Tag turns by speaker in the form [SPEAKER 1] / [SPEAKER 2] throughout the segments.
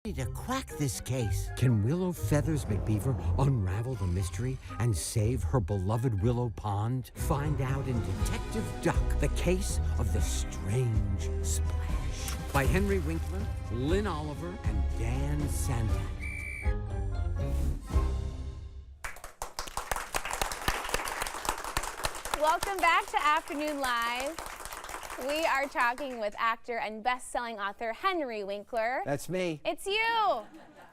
[SPEAKER 1] To crack this case. Can Willow Feathers McBeaver unravel the mystery and save her beloved Willow Pond? Find out in Detective Duck, the case of the strange splash. By Henry Winkler, Lynn Oliver, and Dan Santat.
[SPEAKER 2] Welcome back to Afternoon Live. We are talking with actor and best-selling author Henry Winkler.
[SPEAKER 3] That's me.
[SPEAKER 2] It's you.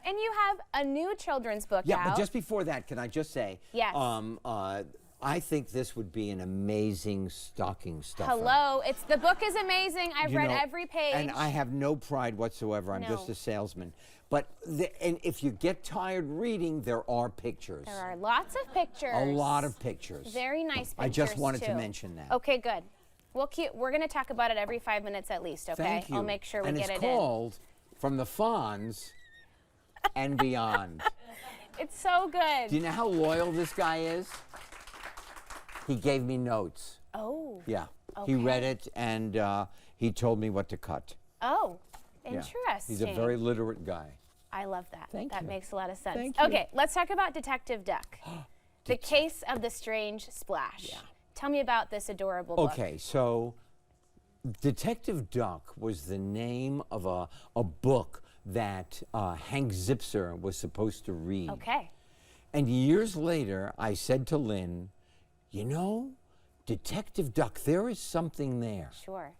[SPEAKER 2] And you have a new children's book out.
[SPEAKER 3] Yeah, but just before that, can I just say,
[SPEAKER 2] yes.
[SPEAKER 3] I think this would be an amazing stocking stuffer.
[SPEAKER 2] Hello, the book is amazing. I've read every page.
[SPEAKER 3] And I have no pride whatsoever. I'm just a salesman. But and if you get tired reading, there are pictures.
[SPEAKER 2] There are lots of pictures.
[SPEAKER 3] A lot of pictures.
[SPEAKER 2] Very nice pictures,
[SPEAKER 3] I just wanted
[SPEAKER 2] too.
[SPEAKER 3] to mention that.
[SPEAKER 2] Okay, good. We're going to talk about it every 5 minutes at least, okay?
[SPEAKER 3] Thank you.
[SPEAKER 2] I'll make sure we get it in.
[SPEAKER 3] And it's called From the Fonz and Beyond.
[SPEAKER 2] It's so good.
[SPEAKER 3] Do you know how loyal this guy is? He gave me notes.
[SPEAKER 2] Oh.
[SPEAKER 3] Yeah.
[SPEAKER 2] Okay.
[SPEAKER 3] He read it and he told me what to cut.
[SPEAKER 2] Oh, interesting.
[SPEAKER 3] Yeah. He's a very literate guy.
[SPEAKER 2] I love that.
[SPEAKER 3] Thank you.
[SPEAKER 2] That makes a lot of sense.
[SPEAKER 3] Thank you.
[SPEAKER 2] Okay, let's talk about Detective Duck. The case of the strange splash. Yeah. Tell me about this adorable book.
[SPEAKER 3] Okay, so Detective Duck was the name of a book that Hank Zipser was supposed to read.
[SPEAKER 2] Okay.
[SPEAKER 3] And years later, I said to Lynn, you know, Detective Duck, there is something there.
[SPEAKER 2] Sure.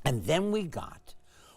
[SPEAKER 3] And then we got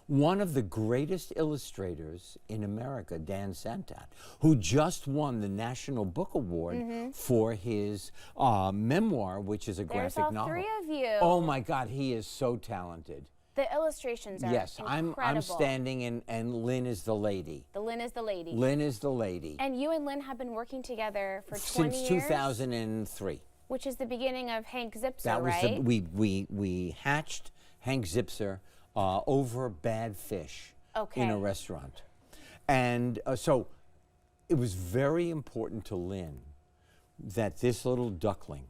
[SPEAKER 3] one of the greatest illustrators in America, Dan Santat, who just won the National Book Award for his memoir, which is a graphic novel.
[SPEAKER 2] There's all three of you.
[SPEAKER 3] Oh my God, he is so talented.
[SPEAKER 2] The illustrations are incredible.
[SPEAKER 3] I'm standing and Lynn is the lady.
[SPEAKER 2] Lynn is the lady.
[SPEAKER 3] Lynn is the lady.
[SPEAKER 2] And you and Lynn have been working together for 20 years?
[SPEAKER 3] Since 2003.
[SPEAKER 2] Which is the beginning of Hank Zipser,
[SPEAKER 3] that was
[SPEAKER 2] right?
[SPEAKER 3] We hatched Hank Zipser over bad fish in a restaurant. And so it was very important to Lynn that this little duckling,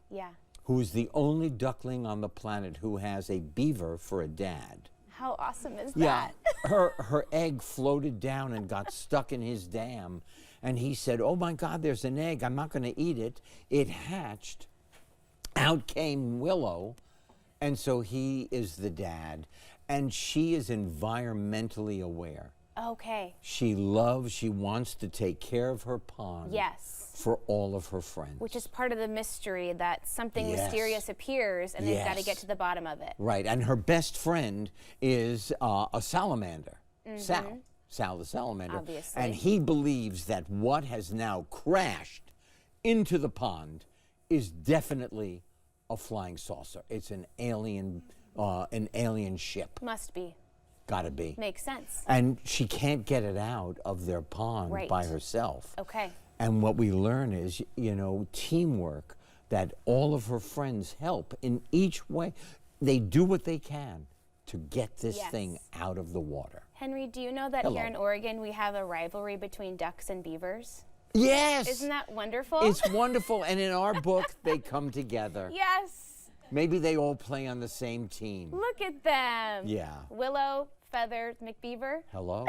[SPEAKER 3] who is the only duckling on the planet who has a beaver for a dad.
[SPEAKER 2] How awesome is
[SPEAKER 3] yeah,
[SPEAKER 2] that?
[SPEAKER 3] her egg floated down and got stuck in his dam. And he said, oh my God, there's an egg. I'm not going to eat it. It hatched. Out came Willow. And so he is the dad. And she is environmentally aware.
[SPEAKER 2] Okay.
[SPEAKER 3] She wants to take care of her pond.
[SPEAKER 2] Yes.
[SPEAKER 3] For all of her friends.
[SPEAKER 2] Which is part of the mystery, that something mysterious appears and they've got to get to the bottom of it.
[SPEAKER 3] Right, and her best friend is a salamander, Sal the salamander.
[SPEAKER 2] Obviously.
[SPEAKER 3] And he believes that what has now crashed into the pond is definitely a flying saucer. It's an alien ship.
[SPEAKER 2] Must be.
[SPEAKER 3] Gotta be.
[SPEAKER 2] Makes sense.
[SPEAKER 3] And she can't get it out of their pond by herself.
[SPEAKER 2] Okay.
[SPEAKER 3] And what we learn is, you know, teamwork, that all of her friends help in each way. They do what they can to get this thing out of the water.
[SPEAKER 2] Henry, do you know that here in Oregon we have a rivalry between ducks and beavers?
[SPEAKER 3] Yes!
[SPEAKER 2] Isn't that wonderful?
[SPEAKER 3] It's wonderful, and in our book, they come together.
[SPEAKER 2] Yes!
[SPEAKER 3] Maybe they all play on the same team.
[SPEAKER 2] Look at them!
[SPEAKER 3] Yeah.
[SPEAKER 2] Willow Feathers McBeaver.
[SPEAKER 3] Hello.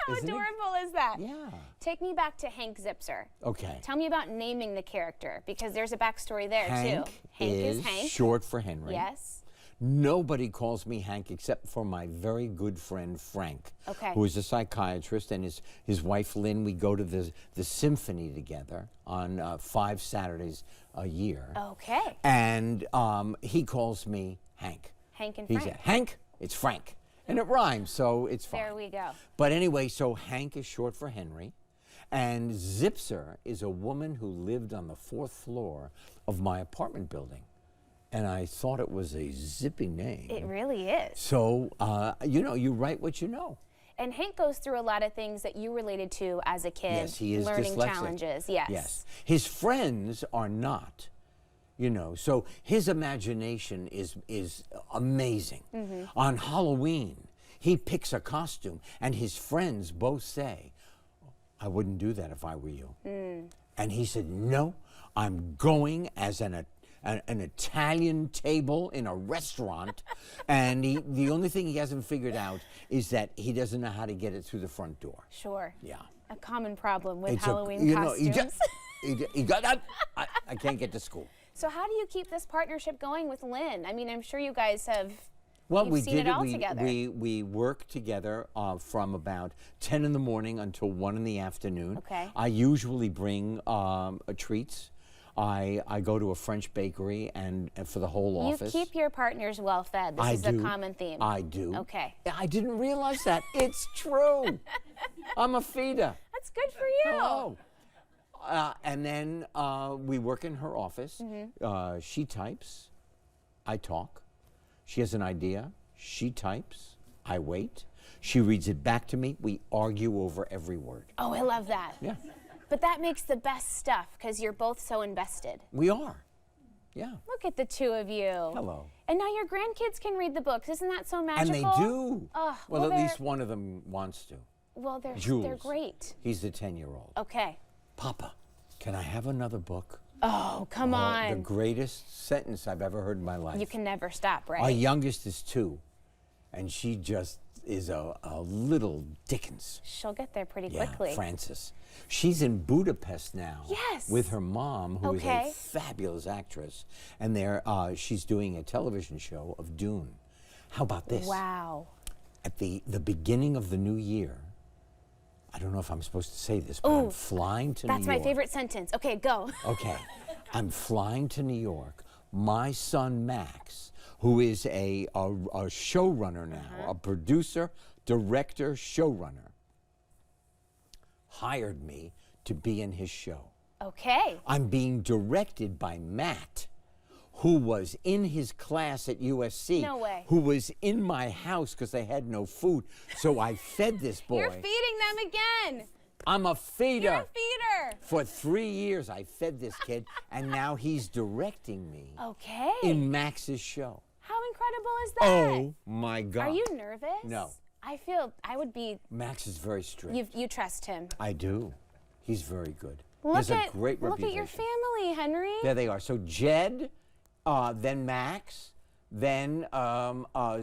[SPEAKER 2] How adorable is that?
[SPEAKER 3] Yeah.
[SPEAKER 2] Take me back to Hank Zipser.
[SPEAKER 3] Okay.
[SPEAKER 2] Tell me about naming the character, because there's a backstory there, too.
[SPEAKER 3] Hank is Hank. Short for Henry.
[SPEAKER 2] Yes.
[SPEAKER 3] Nobody calls me Hank except for my very good friend Frank, who is a psychiatrist, and his wife Lynn. We go to the symphony together on 5 Saturdays a year.
[SPEAKER 2] Okay.
[SPEAKER 3] And he calls me Hank.
[SPEAKER 2] Hank and
[SPEAKER 3] He
[SPEAKER 2] Frank.
[SPEAKER 3] said, Hank, it's Frank. And it rhymes, so it's fine.
[SPEAKER 2] There we go.
[SPEAKER 3] But anyway, so Hank is short for Henry. And Zipser is a woman who lived on the 4th floor of my apartment building. And I thought it was a zippy name.
[SPEAKER 2] It really is.
[SPEAKER 3] So, you know, you write what you know.
[SPEAKER 2] And Hank goes through a lot of things that you related to as a kid.
[SPEAKER 3] Yes, he is
[SPEAKER 2] learning
[SPEAKER 3] dyslexic.
[SPEAKER 2] Challenges. Yes.
[SPEAKER 3] Yes. His friends are not, you know. So his imagination is amazing. On Halloween, he picks a costume, and his friends both say, I wouldn't do that if I were you. And he said, no, I'm going as an Italian table in a restaurant, and the only thing he hasn't figured out is that he doesn't know how to get it through the front door.
[SPEAKER 2] Sure.
[SPEAKER 3] Yeah.
[SPEAKER 2] A common problem with
[SPEAKER 3] It's
[SPEAKER 2] Halloween costumes.
[SPEAKER 3] He got that. I can't get to school.
[SPEAKER 2] So how do you keep this partnership going with Lynn? I mean, I'm sure you guys have.
[SPEAKER 3] Well,
[SPEAKER 2] You've
[SPEAKER 3] we
[SPEAKER 2] seen
[SPEAKER 3] did
[SPEAKER 2] it all
[SPEAKER 3] it.
[SPEAKER 2] together.
[SPEAKER 3] We work together from about 10 in the morning until 1 in the afternoon.
[SPEAKER 2] Okay.
[SPEAKER 3] I usually bring treats. I go to a French bakery and for the whole office.
[SPEAKER 2] You keep your partners well fed. This is a common theme.
[SPEAKER 3] I do.
[SPEAKER 2] Okay.
[SPEAKER 3] I didn't realize that. It's true. I'm a feeder.
[SPEAKER 2] That's good for you.
[SPEAKER 3] Hello. And then we work in her office. She types. I talk. She has an idea. She types. I wait. She reads it back to me. We argue over every word.
[SPEAKER 2] Oh, I love that.
[SPEAKER 3] Yeah.
[SPEAKER 2] But that makes the best stuff because you're both so invested.
[SPEAKER 3] We are. Yeah.
[SPEAKER 2] Look at the two of you.
[SPEAKER 3] Hello.
[SPEAKER 2] And now your grandkids can read the books. Isn't that so magical?
[SPEAKER 3] And they do.
[SPEAKER 2] Oh,
[SPEAKER 3] well, at least one of them wants to.
[SPEAKER 2] Well, they're
[SPEAKER 3] Jules.
[SPEAKER 2] great.
[SPEAKER 3] He's the 10-year-old.
[SPEAKER 2] Okay.
[SPEAKER 3] Papa, can I have another book?
[SPEAKER 2] Oh, come on.
[SPEAKER 3] The greatest sentence I've ever heard in my life.
[SPEAKER 2] You can never stop, right?
[SPEAKER 3] Our youngest is 2, and she just is a little Dickens.
[SPEAKER 2] She'll get there pretty quickly.
[SPEAKER 3] Frances. She's in Budapest now.
[SPEAKER 2] Yes.
[SPEAKER 3] With her mom, who is
[SPEAKER 2] Okay.
[SPEAKER 3] a fabulous actress, and she's doing a television show of Dune. How about this?
[SPEAKER 2] Wow.
[SPEAKER 3] At the beginning of the new year, I don't know if I'm supposed to say this, but I'm flying to New York.
[SPEAKER 2] That's my favorite sentence. Okay, go.
[SPEAKER 3] Okay. I'm flying to New York. My son, Max, who is a showrunner now, a producer, director, showrunner, hired me to be in his show.
[SPEAKER 2] Okay.
[SPEAKER 3] I'm being directed by Matt, who was in his class at USC.
[SPEAKER 2] No way.
[SPEAKER 3] Who was in my house because they had no food. So I fed this boy.
[SPEAKER 2] You're feeding them again.
[SPEAKER 3] I'm a feeder.
[SPEAKER 2] You're a feeder.
[SPEAKER 3] For 3 years, I fed this kid, and now he's directing me
[SPEAKER 2] Okay.
[SPEAKER 3] in Max's show.
[SPEAKER 2] How incredible is that?
[SPEAKER 3] Oh, my God.
[SPEAKER 2] Are you nervous?
[SPEAKER 3] No.
[SPEAKER 2] I would be.
[SPEAKER 3] Max is very strict.
[SPEAKER 2] You trust him.
[SPEAKER 3] I do. He's very good. He
[SPEAKER 2] Look
[SPEAKER 3] has
[SPEAKER 2] at
[SPEAKER 3] a great
[SPEAKER 2] look at
[SPEAKER 3] reputation.
[SPEAKER 2] your family, Henry.
[SPEAKER 3] There they are. So Jed, then Max, then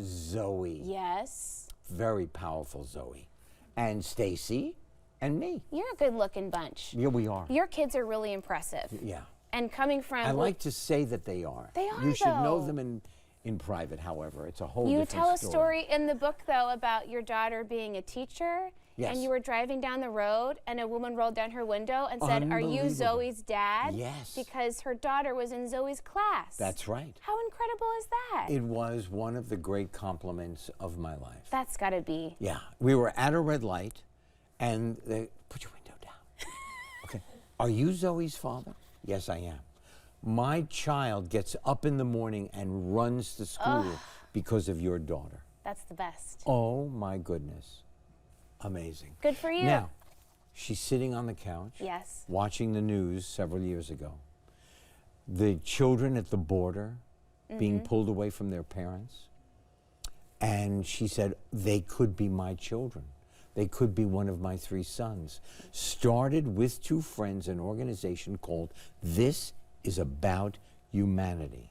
[SPEAKER 3] Zoe.
[SPEAKER 2] Yes.
[SPEAKER 3] Very powerful Zoe. And Stacy, and me.
[SPEAKER 2] You're a good-looking bunch.
[SPEAKER 3] Yeah, we are.
[SPEAKER 2] Your kids are really impressive.
[SPEAKER 3] Yeah.
[SPEAKER 2] And coming from.
[SPEAKER 3] I like to say that they are.
[SPEAKER 2] They are,
[SPEAKER 3] You should know
[SPEAKER 2] though.
[SPEAKER 3] them in private, however. It's a whole
[SPEAKER 2] You
[SPEAKER 3] different
[SPEAKER 2] tell a story in the book, though, about your daughter being a teacher.
[SPEAKER 3] Yes.
[SPEAKER 2] And you were driving down the road, and a woman rolled down her window and said, "Are you
[SPEAKER 3] Unbelievable.
[SPEAKER 2] Zoe's dad?"
[SPEAKER 3] Yes.
[SPEAKER 2] Because her daughter was in Zoe's class.
[SPEAKER 3] That's right.
[SPEAKER 2] How incredible is that?
[SPEAKER 3] It was one of the great compliments of my life.
[SPEAKER 2] That's got to be.
[SPEAKER 3] Yeah. We were at a red light, and they put your window down. Okay. Are you Zoe's father? Yes, I am. My child gets up in the morning and runs to school because of your daughter.
[SPEAKER 2] That's the best.
[SPEAKER 3] Oh, my goodness. Amazing.
[SPEAKER 2] Good for you.
[SPEAKER 3] Now, she's sitting on the couch.
[SPEAKER 2] Yes.
[SPEAKER 3] Watching the news several years ago. The children at the border being pulled away from their parents. And she said, they could be my children. They could be one of my 3 sons. Started with 2 friends an organization called This Is About Humanity.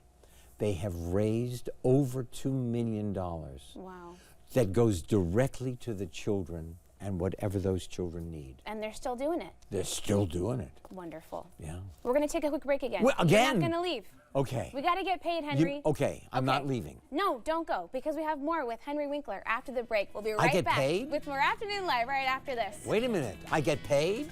[SPEAKER 3] They have raised over $2 million.
[SPEAKER 2] Wow.
[SPEAKER 3] That goes directly to the children and whatever those children need.
[SPEAKER 2] And they're still doing it.
[SPEAKER 3] They're still doing it.
[SPEAKER 2] Wonderful.
[SPEAKER 3] Yeah.
[SPEAKER 2] We're going to take a quick break again.
[SPEAKER 3] Well, again?
[SPEAKER 2] We're not going to leave.
[SPEAKER 3] Okay.
[SPEAKER 2] We got to get paid, Henry.
[SPEAKER 3] Okay, I'm not
[SPEAKER 2] Okay.
[SPEAKER 3] leaving.
[SPEAKER 2] No, don't go, because we have more with Henry Winkler after the break. We'll be
[SPEAKER 3] I
[SPEAKER 2] right
[SPEAKER 3] get
[SPEAKER 2] back
[SPEAKER 3] paid?
[SPEAKER 2] with more Afternoon Live right after this.
[SPEAKER 3] Wait a minute. I get paid?